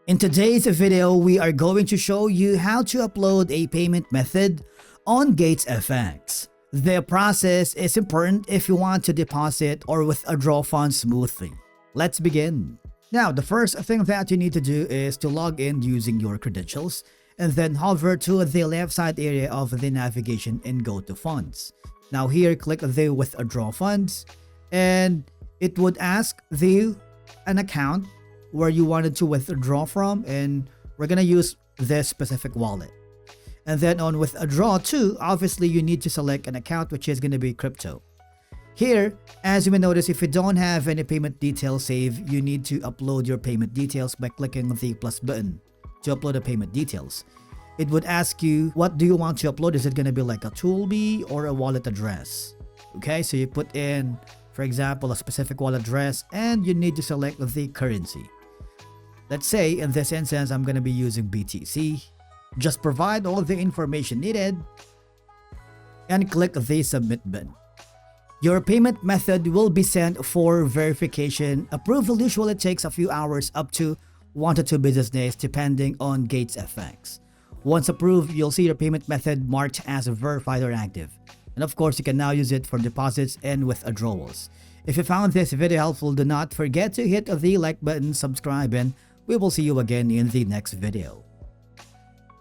In today's video, we are going to show you how to upload a payment method on GatesFX. The process is important if you want to deposit or withdraw funds smoothly. Let's begin. Now, the first thing that you need to do is to log in using your credentials and then hover to the left side area of the navigation and go to Funds. Now here, click the Withdraw Funds and it would ask you an account where you wanted to withdraw from, and we're gonna use this specific wallet. And then on withdraw to, obviously you need to select an account which is gonna be crypto. Here, as you may notice, if you don't have any payment details saved, you need to upload your payment details by clicking the plus button to upload the payment details. It would ask you, what do you want to upload? Is it gonna be like a toolbee or a wallet address? Okay, so you put in, for example, a specific wallet address and you need to select the currency. Let's say in this instance, I'm going to be using BTC. Just provide all the information needed and click the submit button. Your payment method will be sent for verification. Approval usually takes a few hours up to 1 to 2 business days depending on GatesFX. Once approved, you'll see your payment method marked as verified or active. And of course, you can now use it for deposits and withdrawals. If you found this video helpful, do not forget to hit the like button, subscribe, and we will see you again in the next video.